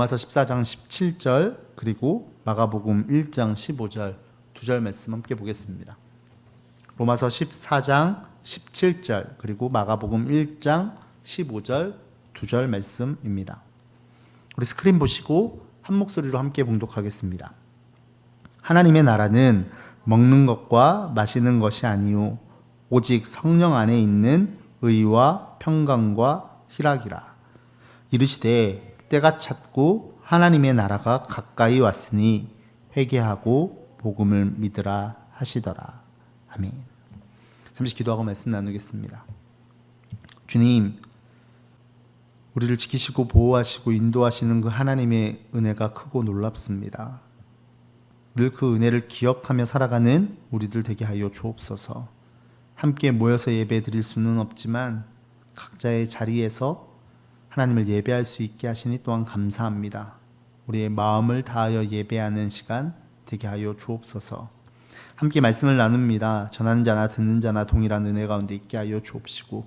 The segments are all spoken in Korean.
로마서 14장 17절 그리고 마가복음 1장 15절 두 절 말씀 함께 보겠습니다. 로마서 14장 17절 그리고 마가복음 1장 15절 두 절 말씀입니다. 우리 스크린 보시고 한 목소리로 함께 봉독하겠습니다. 하나님의 나라는 먹는 것과 마시는 것이 아니요 오직 성령 안에 있는 의와 평강과 희락이라. 이르시되 때가 찼고 하나님의 나라가 가까이 왔으니 회개하고 복음을 믿으라 하시더라. 아멘. 잠시 기도하고 말씀 나누겠습니다. 주님, 우리를 지키시고 보호하시고 인도하시는 그 하나님의 은혜가 크고 놀랍습니다. 늘 그 은혜를 기억하며 살아가는 우리들 되게 하여 주옵소서. 함께 모여서 예배 드릴 수는 없지만 각자의 자리에서 하나님을 예배할 수 있게 하시니 또한 감사합니다. 우리의 마음을 다하여 예배하는 시간 되게 하여 주옵소서. 함께 말씀을 나눕니다. 전하는 자나 듣는 자나 동일한 은혜 가운데 있게 하여 주옵시고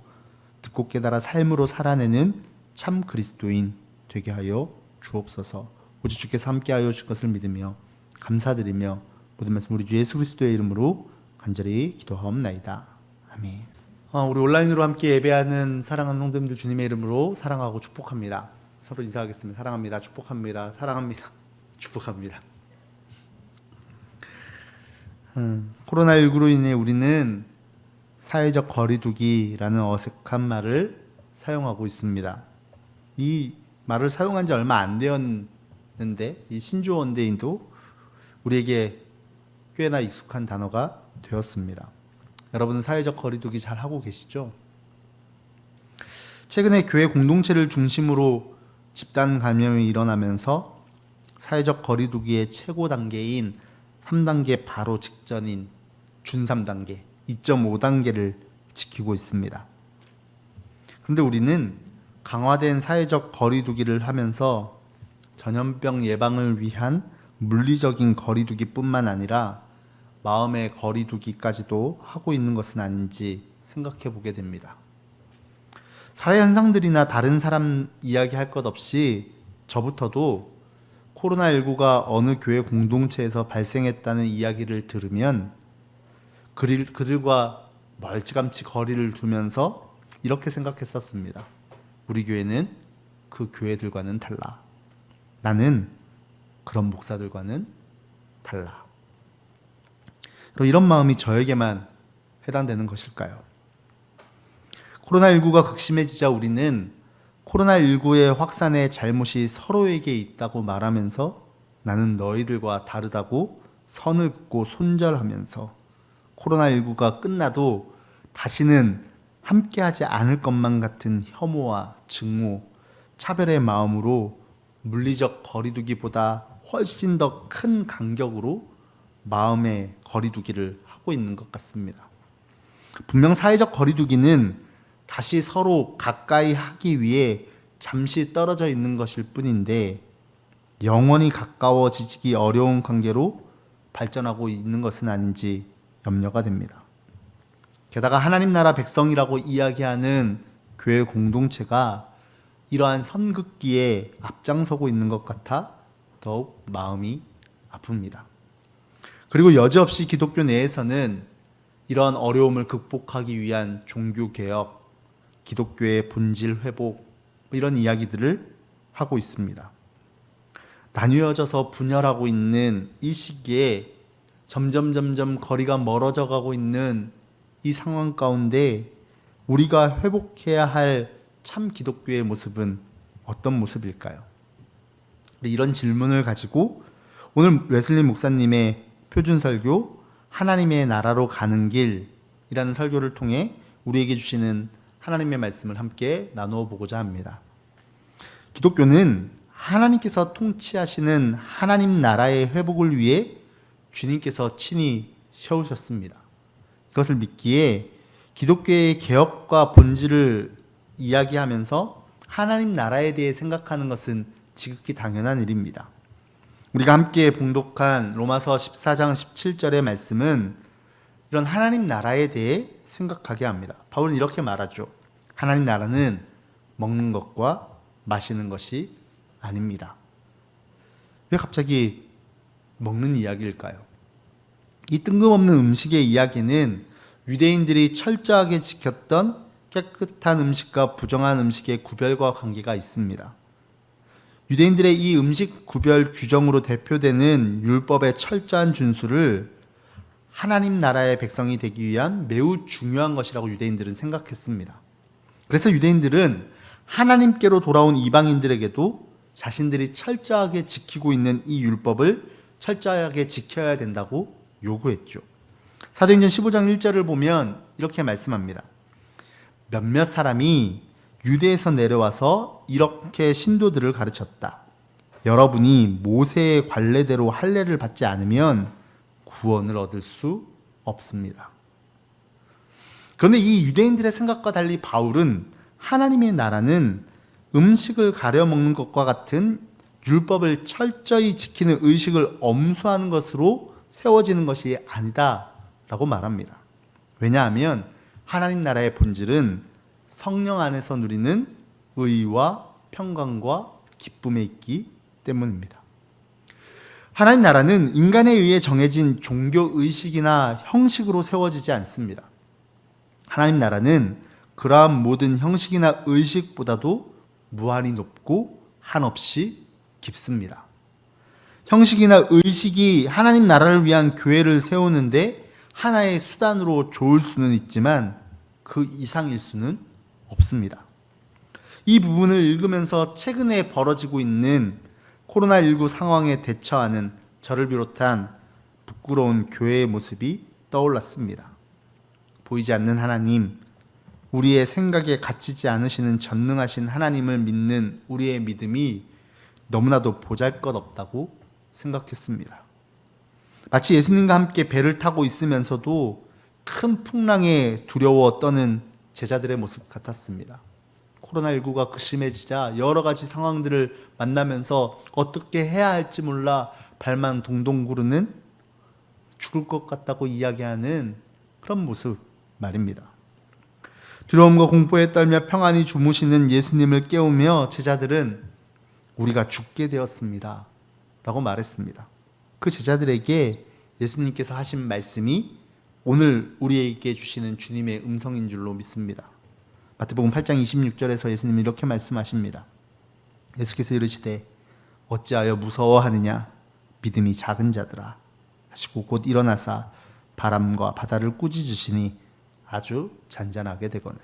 듣고 깨달아 삶으로 살아내는 참 그리스도인 되게 하여 주옵소서. 오직 주께서 함께 하여 줄 것을 믿으며 감사드리며 모든 말씀 우리 주 예수 그리스도의 이름으로 간절히 기도하옵나이다. 아멘. 우리 온라인으로 함께 예배하는 사랑하는 성도님들 주님의 이름으로 사랑하고 축복합니다. 서로 인사하겠습니다. 사랑합니다. 축복합니다. 사랑합니다. 축복합니다. 코로나19로 인해 우리는 사회적 거리두기라는 어색한 말을 사용하고 있습니다. 이 말을 사용한 지 얼마 안 되었는데 이 신조 원대인도 우리에게 꽤나 익숙한 단어가 되었습니다. 여러분은 사회적 거리두기 잘 하고 계시죠? 최근에 교회 공동체를 중심으로 집단 감염이 일어나면서 사회적 거리두기의 최고 단계인 3단계 바로 직전인 준 3단계, 2.5단계를 지키고 있습니다. 그런데 우리는 강화된 사회적 거리두기를 하면서 전염병 예방을 위한 물리적인 거리두기뿐만 아니라 마음의 거리두기까지도 하고 있는 것은 아닌지 생각해 보게 됩니다. 사회 현상들이나 다른 사람 이야기할 것 없이 저부터도 코로나19가 어느 교회 공동체에서 발생했다는 이야기를 들으면 그들과 멀찌감치 거리를 두면서 이렇게 생각했었습니다. 우리 교회는 그 교회들과는 달라. 나는 그런 목사들과는 달라. 그럼 이런 마음이 저에게만 해당되는 것일까요? 코로나19가 극심해지자 우리는 코로나19의 확산의 잘못이 서로에게 있다고 말하면서 나는 너희들과 다르다고 선을 긋고 손절하면서 코로나19가 끝나도 다시는 함께하지 않을 것만 같은 혐오와 증오, 차별의 마음으로 물리적 거리두기보다 훨씬 더 큰 간격으로 마음의 거리두기를 하고 있는 것 같습니다. 분명 사회적 거리두기는 다시 서로 가까이 하기 위해 잠시 떨어져 있는 것일 뿐인데 영원히 가까워지기 어려운 관계로 발전하고 있는 것은 아닌지 염려가 됩니다. 게다가 하나님 나라 백성이라고 이야기하는 교회 공동체가 이러한 선긋기에 앞장서고 있는 것 같아 더욱 마음이 아픕니다. 그리고 여지없이 기독교 내에서는 이런 어려움을 극복하기 위한 종교개혁, 기독교의 본질 회복 이런 이야기들을 하고 있습니다. 나뉘어져서 분열하고 있는 이 시기에 점점 거리가 멀어져 가고 있는 이 상황 가운데 우리가 회복해야 할 참 기독교의 모습은 어떤 모습일까요? 이런 질문을 가지고 오늘 웨슬리 목사님의 표준설교 하나님의 나라로 가는 길이라는 설교를 통해 우리에게 주시는 하나님의 말씀을 함께 나누어 보고자 합니다. 기독교는 하나님께서 통치하시는 하나님 나라의 회복을 위해 주님께서 친히 세우셨습니다. 이것을 믿기에 기독교의 개혁과 본질을 이야기하면서 하나님 나라에 대해 생각하는 것은 지극히 당연한 일입니다. 우리가 함께 봉독한 로마서 14장 17절의 말씀은 이런 하나님 나라에 대해 생각하게 합니다. 바울은 이렇게 말하죠. 하나님 나라는 먹는 것과 마시는 것이 아닙니다. 왜 갑자기 먹는 이야기일까요? 이 뜬금없는 음식의 이야기는 유대인들이 철저하게 지켰던 깨끗한 음식과 부정한 음식의 구별과 관계가 있습니다. 유대인들의 이 음식 구별 규정으로 대표되는 율법의 철저한 준수를 하나님 나라의 백성이 되기 위한 매우 중요한 것이라고 유대인들은 생각했습니다. 그래서 유대인들은 하나님께로 돌아온 이방인들에게도 자신들이 철저하게 지키고 있는 이 율법을 철저하게 지켜야 된다고 요구했죠. 사도행전 15장 1절을 보면 이렇게 말씀합니다. 몇몇 사람이 유대에서 내려와서 이렇게 신도들을 가르쳤다. 여러분이 모세의 관례대로 할례를 받지 않으면 구원을 얻을 수 없습니다. 그런데 이 유대인들의 생각과 달리 바울은 하나님의 나라는 음식을 가려 먹는 것과 같은 율법을 철저히 지키는 의식을 엄수하는 것으로 세워지는 것이 아니다라고 말합니다. 왜냐하면 하나님 나라의 본질은 성령 안에서 누리는 의와 평강과 기쁨에 있기 때문입니다. 하나님 나라는 인간에 의해 정해진 종교 의식이나 형식으로 세워지지 않습니다. 하나님 나라는 그러한 모든 형식이나 의식보다도 무한히 높고 한없이 깊습니다. 형식이나 의식이 하나님 나라를 위한 교회를 세우는데 하나의 수단으로 좋을 수는 있지만 그 이상일 수는 없습니다. 이 부분을 읽으면서 최근에 벌어지고 있는 코로나19 상황에 대처하는 저를 비롯한 부끄러운 교회의 모습이 떠올랐습니다. 보이지 않는 하나님, 우리의 생각에 갇히지 않으시는 전능하신 하나님을 믿는 우리의 믿음이 너무나도 보잘것없다고 생각했습니다. 마치 예수님과 함께 배를 타고 있으면서도 큰 풍랑에 두려워 떠는 제자들의 모습 같았습니다. 코로나19가 심해지자 여러 가지 상황들을 만나면서 어떻게 해야 할지 몰라 발만 동동 구르는 죽을 것 같다고 이야기하는 그런 모습 말입니다. 두려움과 공포에 떨며 평안히 주무시는 예수님을 깨우며 제자들은 우리가 죽게 되었습니다 라고 말했습니다. 그 제자들에게 예수님께서 하신 말씀이 오늘 우리에게 주시는 주님의 음성인 줄로 믿습니다. 마태복음 8장 26절에서 예수님이 이렇게 말씀하십니다. 예수께서 이르시되 어찌하여 무서워하느냐 믿음이 작은 자들아 하시고 곧 일어나사 바람과 바다를 꾸짖으시니 아주 잔잔하게 되거늘.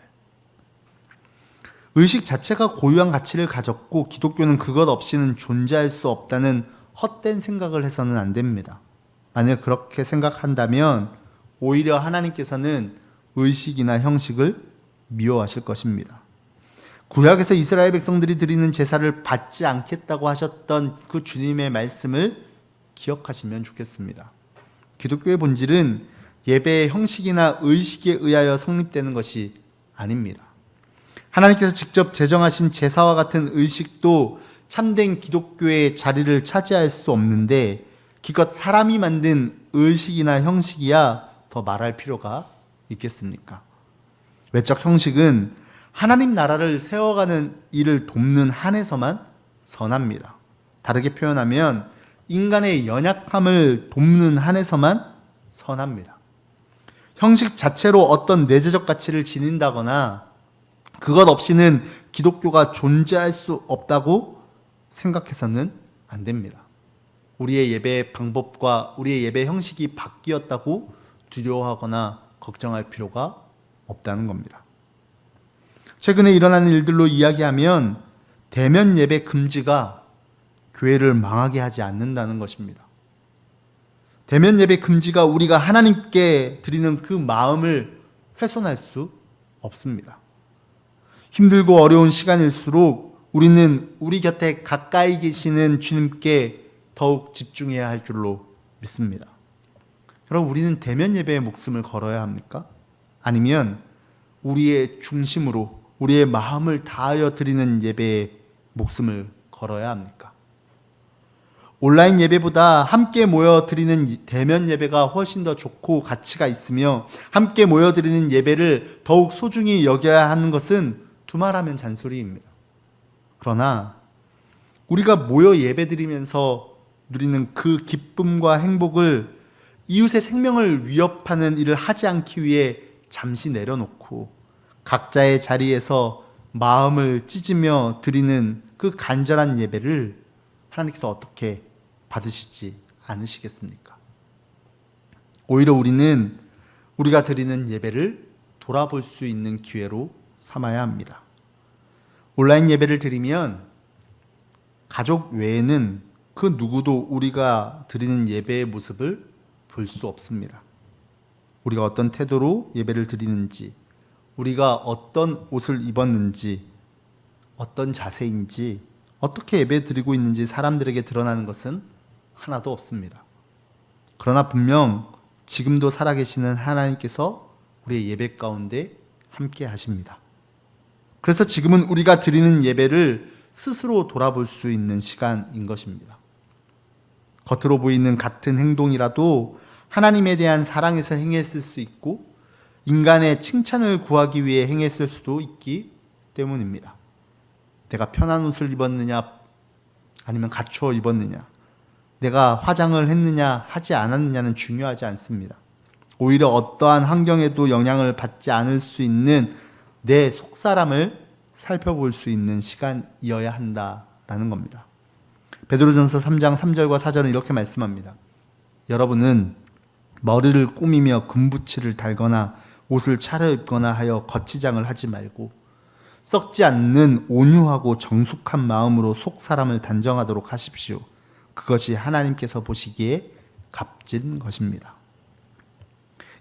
의식 자체가 고유한 가치를 가졌고 기독교는 그것 없이는 존재할 수 없다는 헛된 생각을 해서는 안 됩니다. 만약 그렇게 생각한다면 오히려 하나님께서는 의식이나 형식을 미워하실 것입니다. 구약에서 이스라엘 백성들이 드리는 제사를 받지 않겠다고 하셨던 그 주님의 말씀을 기억하시면 좋겠습니다. 기독교의 본질은 예배의 형식이나 의식에 의하여 성립되는 것이 아닙니다. 하나님께서 직접 제정하신 제사와 같은 의식도 참된 기독교의 자리를 차지할 수 없는데 기껏 사람이 만든 의식이나 형식이야 더 말할 필요가 있겠습니까? 외적 형식은 하나님 나라를 세워가는 일을 돕는 한에서만 선합니다. 다르게 표현하면 인간의 연약함을 돕는 한에서만 선합니다. 형식 자체로 어떤 내재적 가치를 지닌다거나 그것 없이는 기독교가 존재할 수 없다고 생각해서는 안 됩니다. 우리의 예배 방법과 우리의 예배 형식이 바뀌었다고 두려워하거나 걱정할 필요가 없다는 겁니다. 최근에 일어난 일들로 이야기하면 대면 예배 금지가 교회를 망하게 하지 않는다는 것입니다. 대면 예배 금지가 우리가 하나님께 드리는 그 마음을 훼손할 수 없습니다. 힘들고 어려운 시간일수록 우리는 우리 곁에 가까이 계시는 주님께 더욱 집중해야 할 줄로 믿습니다. 여러분, 우리는 대면 예배의 목숨을 걸어야 합니까? 아니면 우리의 중심으로 우리의 마음을 다하여 드리는 예배의 목숨을 걸어야 합니까? 온라인 예배보다 함께 모여 드리는 대면 예배가 훨씬 더 좋고 가치가 있으며 함께 모여 드리는 예배를 더욱 소중히 여겨야 하는 것은 두말하면 잔소리입니다. 그러나 우리가 모여 예배 드리면서 누리는 그 기쁨과 행복을 이웃의 생명을 위협하는 일을 하지 않기 위해 잠시 내려놓고 각자의 자리에서 마음을 찢으며 드리는 그 간절한 예배를 하나님께서 어떻게 받으시지 않으시겠습니까? 오히려 우리는 우리가 드리는 예배를 돌아볼 수 있는 기회로 삼아야 합니다. 온라인 예배를 드리면 가족 외에는 그 누구도 우리가 드리는 예배의 모습을 볼 수 없습니다. 우리가 어떤 태도로 예배를 드리는지, 우리가 어떤 옷을 입었는지, 어떤 자세인지, 어떻게 예배 드리고 있는지 사람들에게 드러나는 것은 하나도 없습니다. 그러나 분명 지금도 살아계시는 하나님께서 우리의 예배 가운데 함께 하십니다. 그래서 지금은 우리가 드리는 예배를 스스로 돌아볼 수 있는 시간인 것입니다. 겉으로 보이는 같은 행동이라도 하나님에 대한 사랑에서 행했을 수 있고 인간의 칭찬을 구하기 위해 행했을 수도 있기 때문입니다. 내가 편한 옷을 입었느냐 아니면 갖추어 입었느냐, 내가 화장을 했느냐 하지 않았느냐는 중요하지 않습니다. 오히려 어떠한 환경에도 영향을 받지 않을 수 있는 내 속사람을 살펴볼 수 있는 시간이어야 한다라는 겁니다. 베드로전서 3장 3절과 4절은 이렇게 말씀합니다. 여러분은 머리를 꾸미며 금붙이를 달거나 옷을 차려입거나 하여 거치장을 하지 말고 썩지 않는 온유하고 정숙한 마음으로 속사람을 단정하도록 하십시오. 그것이 하나님께서 보시기에 값진 것입니다.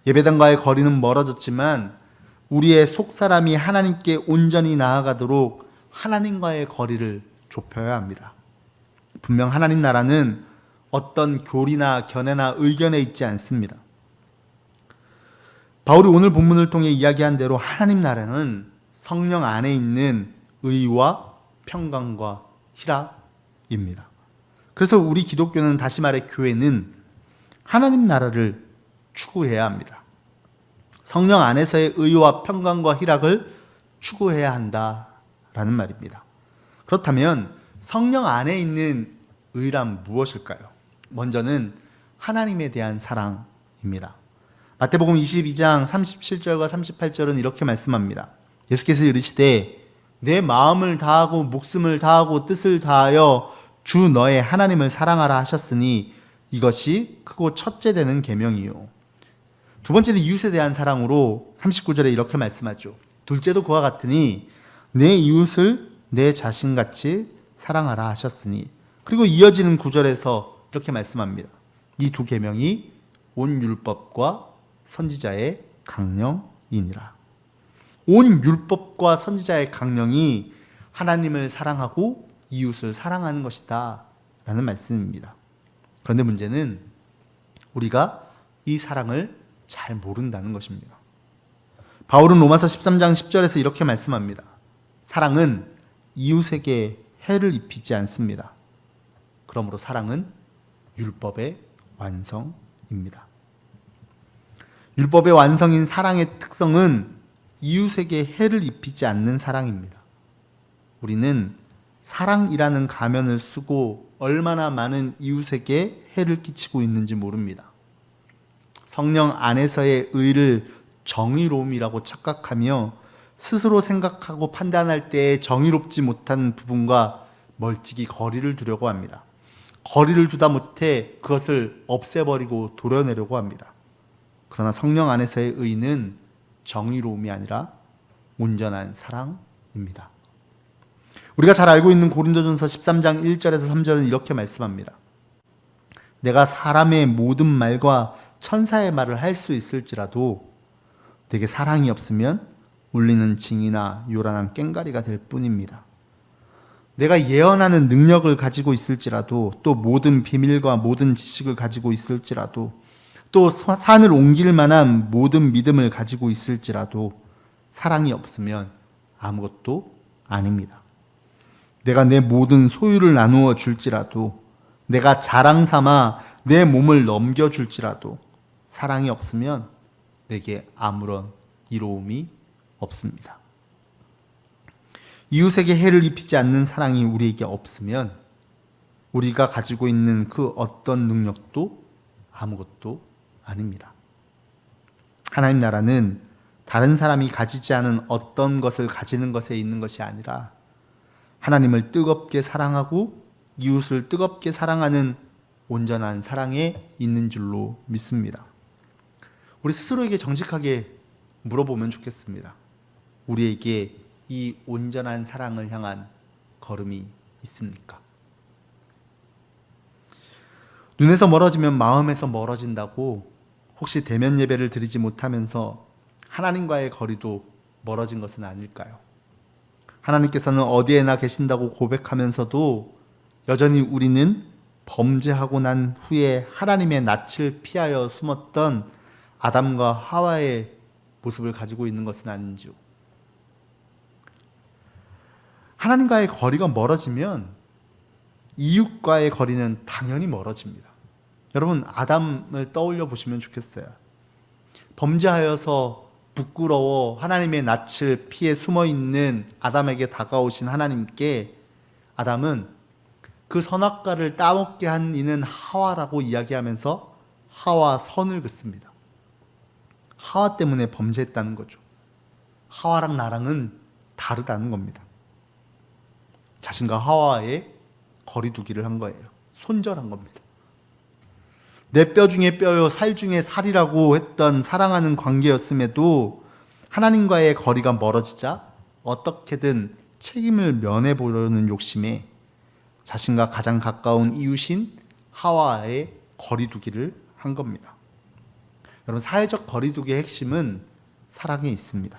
예배당과의 거리는 멀어졌지만 우리의 속사람이 하나님께 온전히 나아가도록 하나님과의 거리를 좁혀야 합니다. 분명 하나님 나라는 어떤 교리나 견해나 의견에 있지 않습니다. 바울이 오늘 본문을 통해 이야기한 대로 하나님 나라는 성령 안에 있는 의와 평강과 희락입니다. 그래서 우리 기독교는, 다시 말해 교회는 하나님 나라를 추구해야 합니다. 성령 안에서의 의와 평강과 희락을 추구해야 한다라는 말입니다. 그렇다면 성령 안에 있는 의란 무엇일까요? 먼저는 하나님에 대한 사랑입니다. 마태복음 22장 37절과 38절은 이렇게 말씀합니다. 예수께서 이르시되 내 마음을 다하고 목숨을 다하고 뜻을 다하여 주 너의 하나님을 사랑하라 하셨으니 이것이 크고 첫째 되는 계명이요. 두 번째는 이웃에 대한 사랑으로 39절에 이렇게 말씀하죠. 둘째도 그와 같으니 내 이웃을 내 자신같이 사랑하라 하셨으니. 그리고 이어지는 구절에서 이렇게 말씀합니다. 이 두 계명이 온 율법과 선지자의 강령이니라. 온 율법과 선지자의 강령이 하나님을 사랑하고 이웃을 사랑하는 것이다 라는 말씀입니다. 그런데 문제는 우리가 이 사랑을 잘 모른다는 것입니다. 바울은 로마서 13장 10절에서 이렇게 말씀합니다. 사랑은 이웃에게 해를 입히지 않습니다. 그러므로 사랑은 율법의 완성입니다. 율법의 완성인 사랑의 특성은 이웃에게 해를 입히지 않는 사랑입니다. 우리는 사랑이라는 가면을 쓰고 얼마나 많은 이웃에게 해를 끼치고 있는지 모릅니다. 성령 안에서의 의를 정의로움이라고 착각하며 스스로 생각하고 판단할 때 정의롭지 못한 부분과 멀찍이 거리를 두려고 합니다. 거리를 두다 못해 그것을 없애버리고 도려내려고 합니다. 그러나 성령 안에서의 의는 정의로움이 아니라 온전한 사랑입니다. 우리가 잘 알고 있는 고린도전서 13장 1절에서 3절은 이렇게 말씀합니다. 내가 사람의 모든 말과 천사의 말을 할 수 있을지라도 내게 사랑이 없으면 울리는 징이나 요란한 꽹가리가 될 뿐입니다. 내가 예언하는 능력을 가지고 있을지라도, 또 모든 비밀과 모든 지식을 가지고 있을지라도, 또 산을 옮길 만한 모든 믿음을 가지고 있을지라도 사랑이 없으면 아무것도 아닙니다. 내가 내 모든 소유를 나누어 줄지라도, 내가 자랑 삼아 내 몸을 넘겨줄지라도 사랑이 없으면 내게 아무런 이로움이 없습니다. 이웃에게 해를 입히지 않는 사랑이 우리에게 없으면 우리가 가지고 있는 그 어떤 능력도 아무것도 아닙니다. 하나님 나라는 다른 사람이 가지지 않은 어떤 것을 가지는 것에 있는 것이 아니라 하나님을 뜨겁게 사랑하고 이웃을 뜨겁게 사랑하는 온전한 사랑에 있는 줄로 믿습니다. 우리 스스로에게 정직하게 물어보면 좋겠습니다. 우리에게 이 온전한 사랑을 향한 걸음이 있습니까? 눈에서 멀어지면 마음에서 멀어진다고 혹시 대면 예배를 드리지 못하면서 하나님과의 거리도 멀어진 것은 아닐까요? 하나님께서는 어디에나 계신다고 고백하면서도 여전히 우리는 범죄하고 난 후에 하나님의 낯을 피하여 숨었던 아담과 하와의 모습을 가지고 있는 것은 아닌지요. 하나님과의 거리가 멀어지면 이웃과의 거리는 당연히 멀어집니다. 여러분, 아담을 떠올려 보시면 좋겠어요. 범죄하여서 부끄러워 하나님의 낯을 피해 숨어 있는 아담에게 다가오신 하나님께 아담은 그 선악과를 따먹게 한 이는 하와라고 이야기하면서 하와 선을 긋습니다. 하와 때문에 범죄했다는 거죠. 하와랑 나랑은 다르다는 겁니다. 자신과 하와의 거리두기를 한 거예요. 손절한 겁니다. 내 뼈 중에 뼈요 살 중에 살이라고 했던 사랑하는 관계였음에도 하나님과의 거리가 멀어지자 어떻게든 책임을 면해보려는 욕심에 자신과 가장 가까운 이웃인 하와의 거리두기를 한 겁니다. 여러분, 사회적 거리두기의 핵심은 사랑에 있습니다.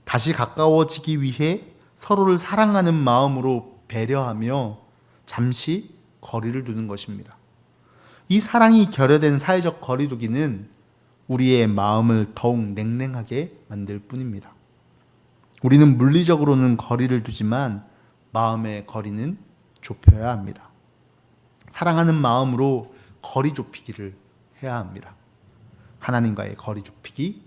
다시 가까워지기 위해 서로를 사랑하는 마음으로 배려하며 잠시 거리를 두는 것입니다. 이 사랑이 결여된 사회적 거리두기는 우리의 마음을 더욱 냉랭하게 만들 뿐입니다. 우리는 물리적으로는 거리를 두지만 마음의 거리는 좁혀야 합니다. 사랑하는 마음으로 거리 좁히기를 해야 합니다. 하나님과의 거리 좁히기,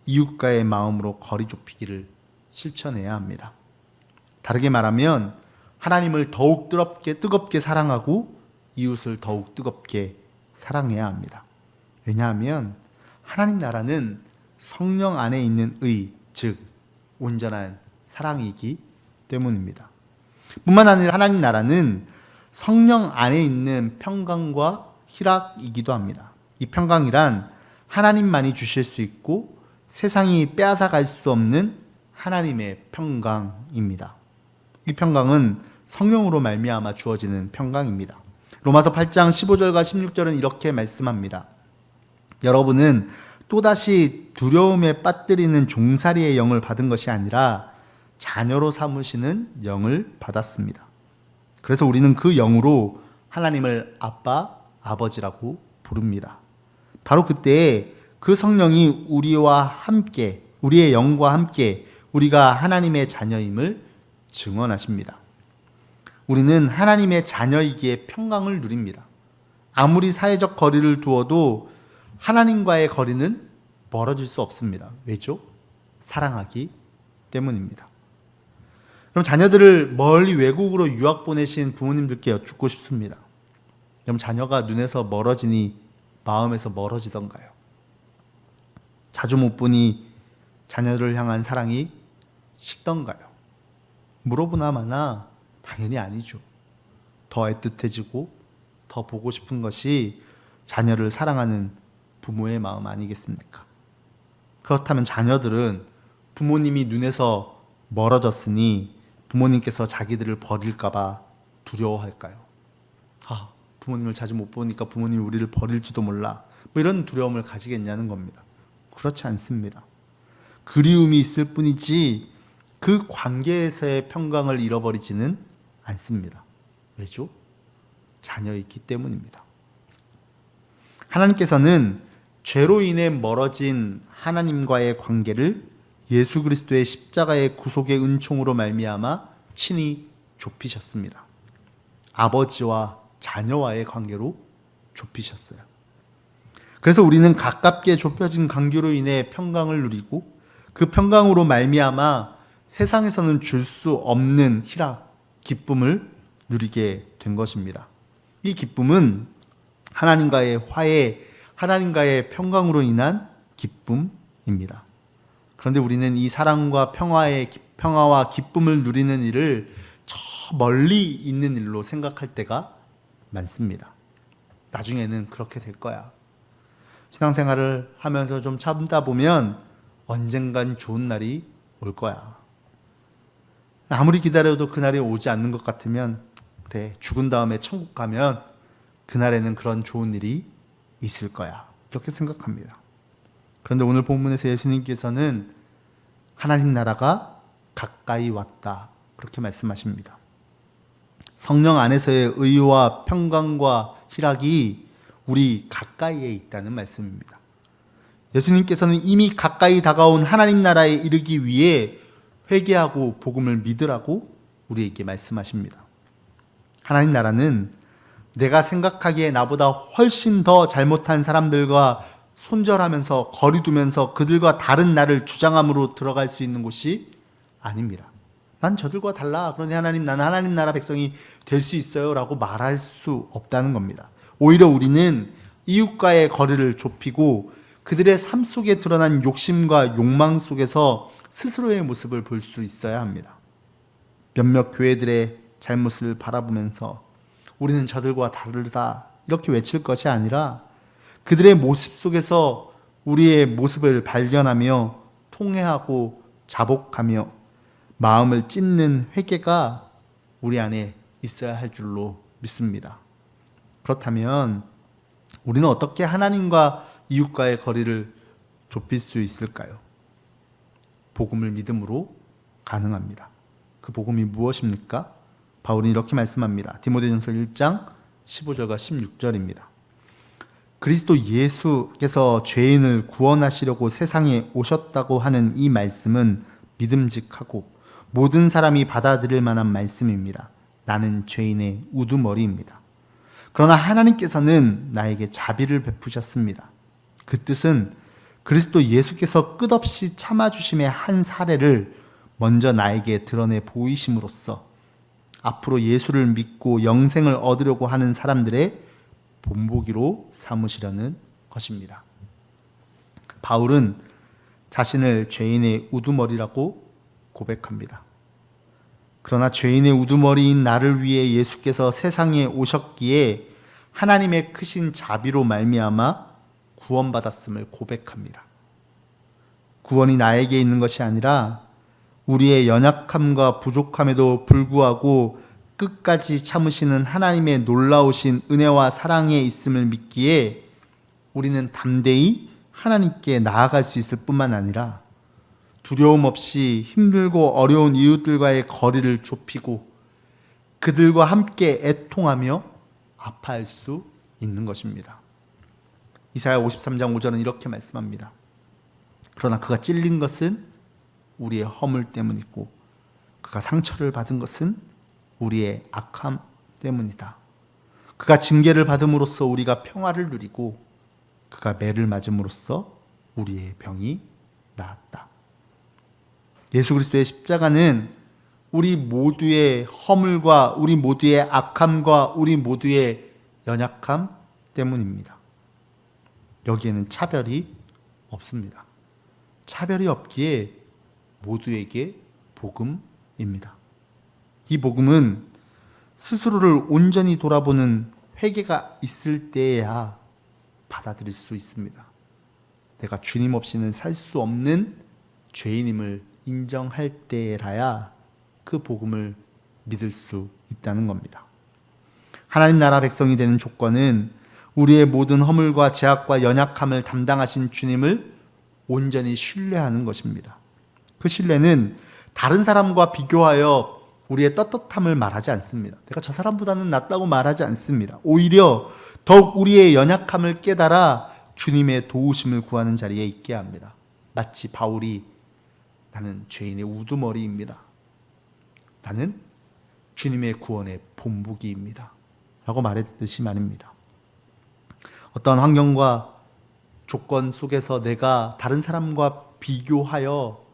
이웃과의 마음으로 거리 좁히기를 실천해야 합니다. 다르게 말하면 하나님을 더욱 뜨겁게 사랑하고 이웃을 더욱 뜨겁게 사랑해야 합니다. 왜냐하면 하나님 나라는 성령 안에 있는 의, 즉 온전한 사랑이기 때문입니다. 뿐만 아니라 하나님 나라는 성령 안에 있는 평강과 희락이기도 합니다. 이 평강이란 하나님만이 주실 수 있고 세상이 빼앗아갈 수 없는 하나님의 평강입니다. 이 평강은 성령으로 말미암아 주어지는 평강입니다. 로마서 8장 15절과 16절은 이렇게 말씀합니다. 여러분은 또다시 두려움에 빠뜨리는 종살이의 영을 받은 것이 아니라 자녀로 삼으시는 영을 받았습니다. 그래서 우리는 그 영으로 하나님을 아빠, 아버지라고 부릅니다. 바로 그때 그 성령이 우리와 함께, 우리의 영과 함께 우리가 하나님의 자녀임을 증언하십니다. 우리는 하나님의 자녀이기에 평강을 누립니다. 아무리 사회적 거리를 두어도 하나님과의 거리는 멀어질 수 없습니다. 왜죠? 사랑하기 때문입니다. 그럼 자녀들을 멀리 외국으로 유학 보내신 부모님들께 여쭙고 싶습니다. 그럼 자녀가 눈에서 멀어지니 마음에서 멀어지던가요? 자주 못 보니 자녀를 향한 사랑이 식던가요? 물어보나 마나 당연히 아니죠. 더 애틋해지고 더 보고 싶은 것이 자녀를 사랑하는 부모의 마음 아니겠습니까? 그렇다면 자녀들은 부모님이 눈에서 멀어졌으니 부모님께서 자기들을 버릴까봐 두려워할까요? 부모님을 자주 못 보니까 부모님이 우리를 버릴지도 몰라. 뭐 이런 두려움을 가지겠냐는 겁니다. 그렇지 않습니다. 그리움이 있을 뿐이지 그 관계에서의 평강을 잃어버리지는 않습니다. 왜죠? 자녀이기 때문입니다. 하나님께서는 죄로 인해 멀어진 하나님과의 관계를 예수 그리스도의 십자가의 구속의 은총으로 말미암아 친히 좁히셨습니다. 아버지와 자녀와의 관계로 좁히셨어요. 그래서 우리는 가깝게 좁혀진 관계로 인해 평강을 누리고 그 평강으로 말미암아 세상에서는 줄 수 없는 희락, 기쁨을 누리게 된 것입니다. 이 기쁨은 하나님과의 화해, 하나님과의 평강으로 인한 기쁨입니다. 그런데 우리는 이 사랑과 평화와 기쁨을 누리는 일을 저 멀리 있는 일로 생각할 때가 많습니다. 나중에는 그렇게 될 거야. 신앙생활을 하면서 좀 참다 보면 언젠간 좋은 날이 올 거야. 아무리 기다려도 그날이 오지 않는 것 같으면 그래, 죽은 다음에 천국 가면 그날에는 그런 좋은 일이 있을 거야. 이렇게 생각합니다. 그런데 오늘 본문에서 예수님께서는 하나님 나라가 가까이 왔다. 그렇게 말씀하십니다. 성령 안에서의 의와 평강과 희락이 우리 가까이에 있다는 말씀입니다. 예수님께서는 이미 가까이 다가온 하나님 나라에 이르기 위해 회개하고 복음을 믿으라고 우리에게 말씀하십니다. 하나님 나라는 내가 생각하기에 나보다 훨씬 더 잘못한 사람들과 손절하면서 거리 두면서 그들과 다른 나를 주장함으로 들어갈 수 있는 곳이 아닙니다. 난 저들과 달라. 그런데 나는 하나님 나라 백성이 될 수 있어요 라고 말할 수 없다는 겁니다. 오히려 우리는 이웃과의 거리를 좁히고 그들의 삶 속에 드러난 욕심과 욕망 속에서 스스로의 모습을 볼 수 있어야 합니다. 몇몇 교회들의 잘못을 바라보면서 우리는 저들과 다르다 이렇게 외칠 것이 아니라 그들의 모습 속에서 우리의 모습을 발견하며 통회하고 자복하며 마음을 찢는 회개가 우리 안에 있어야 할 줄로 믿습니다. 그렇다면 우리는 어떻게 하나님과 이웃과의 거리를 좁힐 수 있을까요? 복음을 믿음으로 가능합니다. 그 복음이 무엇입니까? 바울은 이렇게 말씀합니다. 디모데전서 1장 15절과 16절입니다. 그리스도 예수께서 죄인을 구원하시려고 세상에 오셨다고 하는 이 말씀은 믿음직하고 모든 사람이 받아들일 만한 말씀입니다. 나는 죄인의 우두머리입니다. 그러나 하나님께서는 나에게 자비를 베푸셨습니다. 그 뜻은 그리스도 예수께서 끝없이 참아주심의 한 사례를 먼저 나에게 드러내 보이심으로써 앞으로 예수를 믿고 영생을 얻으려고 하는 사람들의 본보기로 삼으시려는 것입니다. 바울은 자신을 죄인의 우두머리라고 고백합니다. 그러나 죄인의 우두머리인 나를 위해 예수께서 세상에 오셨기에 하나님의 크신 자비로 말미암아 구원받았음을 고백합니다. 구원이 나에게 있는 것이 아니라 우리의 연약함과 부족함에도 불구하고 끝까지 참으시는 하나님의 놀라우신 은혜와 사랑에 있음을 믿기에 우리는 담대히 하나님께 나아갈 수 있을 뿐만 아니라 두려움 없이 힘들고 어려운 이웃들과의 거리를 좁히고 그들과 함께 애통하며 아파할 수 있는 것입니다. 이사야 53장 5절은 이렇게 말씀합니다. 그러나 그가 찔린 것은 우리의 허물 때문이고 그가 상처를 받은 것은 우리의 악함 때문이다. 그가 징계를 받음으로써 우리가 평화를 누리고 그가 매를 맞음으로써 우리의 병이 나았다. 예수 그리스도의 십자가는 우리 모두의 허물과 우리 모두의 악함과 우리 모두의 연약함 때문입니다. 여기에는 차별이 없습니다. 차별이 없기에 모두에게 복음입니다. 이 복음은 스스로를 온전히 돌아보는 회개가 있을 때에야 받아들일 수 있습니다. 내가 주님 없이는 살 수 없는 죄인임을 인정할 때라야 그 복음을 믿을 수 있다는 겁니다. 하나님 나라 백성이 되는 조건은 우리의 모든 허물과 죄악과 연약함을 담당하신 주님을 온전히 신뢰하는 것입니다. 그 신뢰는 다른 사람과 비교하여 우리의 떳떳함을 말하지 않습니다. 내가 저 사람보다는 낫다고 말하지 않습니다. 오히려 더욱 우리의 연약함을 깨달아 주님의 도우심을 구하는 자리에 있게 합니다. 마치 바울이 나는 죄인의 우두머리입니다. 나는 주님의 구원의 본보기입니다. 라고 말했듯이 말입니다. 어떤 환경과 조건 속에서 내가 다른 사람과 비교하여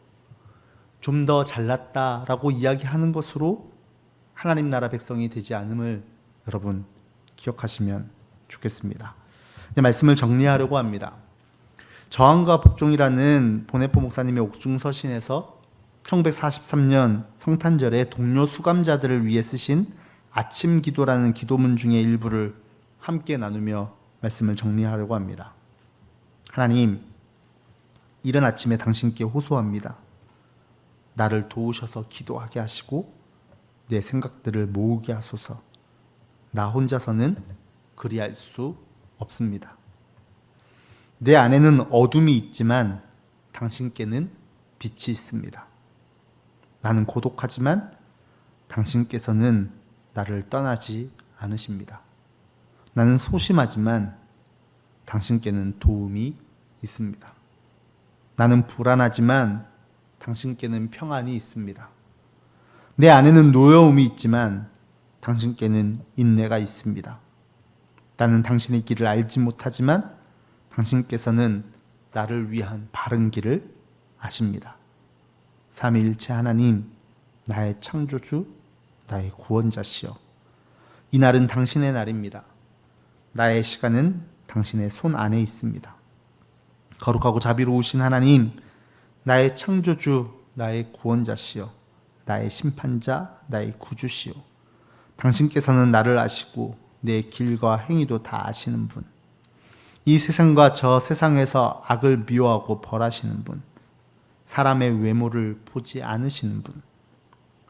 좀 더 잘났다라고 이야기하는 것으로 하나님 나라 백성이 되지 않음을 여러분 기억하시면 좋겠습니다. 이제 말씀을 정리하려고 합니다. 저항과 복종이라는 보네포 목사님의 옥중서신에서 1943년 성탄절에 동료 수감자들을 위해 쓰신 아침 기도라는 기도문 중의 일부를 함께 나누며 말씀을 정리하려고 합니다. 하나님, 이른 아침에 당신께 호소합니다. 나를 도우셔서 기도하게 하시고 내 생각들을 모으게 하소서. 나 혼자서는 그리할 수 없습니다. 내 안에는 어둠이 있지만 당신께는 빛이 있습니다. 나는 고독하지만 당신께서는 나를 떠나지 않으십니다. 나는 소심하지만 당신께는 도움이 있습니다. 나는 불안하지만 당신께는 평안이 있습니다. 내 안에는 노여움이 있지만 당신께는 인내가 있습니다. 나는 당신의 길을 알지 못하지만 당신께서는 나를 위한 바른 길을 아십니다. 삼위일체 하나님, 나의 창조주, 나의 구원자시여. 이 날은 당신의 날입니다. 나의 시간은 당신의 손 안에 있습니다. 거룩하고 자비로우신 하나님, 나의 창조주, 나의 구원자시여. 나의 심판자, 나의 구주시여. 당신께서는 나를 아시고 내 길과 행위도 다 아시는 분. 이 세상과 저 세상에서 악을 미워하고 벌하시는 분. 사람의 외모를 보지 않으시는 분.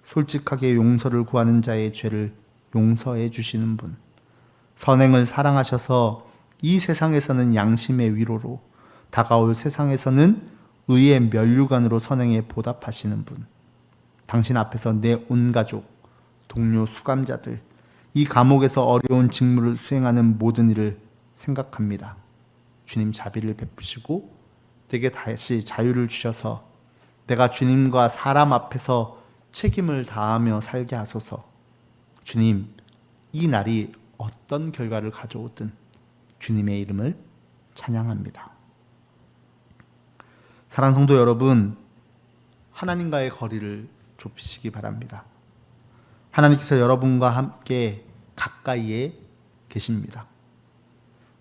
솔직하게 용서를 구하는 자의 죄를 용서해 주시는 분. 선행을 사랑하셔서 이 세상에서는 양심의 위로로, 다가올 세상에서는 의의 면류관으로 선행에 보답하시는 분. 당신 앞에서 내 온 가족, 동료 수감자들, 이 감옥에서 어려운 직무를 수행하는 모든 일을 생각합니다. 주님 자비를 베푸시고 내게 다시 자유를 주셔서 내가 주님과 사람 앞에서 책임을 다하며 살게 하소서. 주님, 이 날이 어떤 결과를 가져오든 주님의 이름을 찬양합니다. 사랑하는 성도 여러분, 하나님과의 거리를 좁히시기 바랍니다. 하나님께서 여러분과 함께 가까이에 계십니다.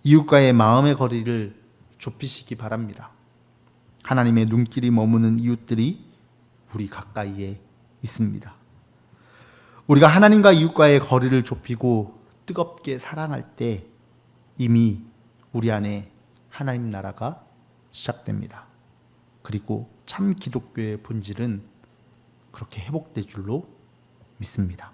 이웃과의 마음의 거리를 좁히시기 바랍니다. 하나님의 눈길이 머무는 이웃들이 우리 가까이에 있습니다. 우리가 하나님과 이웃과의 거리를 좁히고 뜨겁게 사랑할 때 이미 우리 안에 하나님 나라가 시작됩니다. 그리고 참 기독교의 본질은 그렇게 회복될 줄로 믿습니다.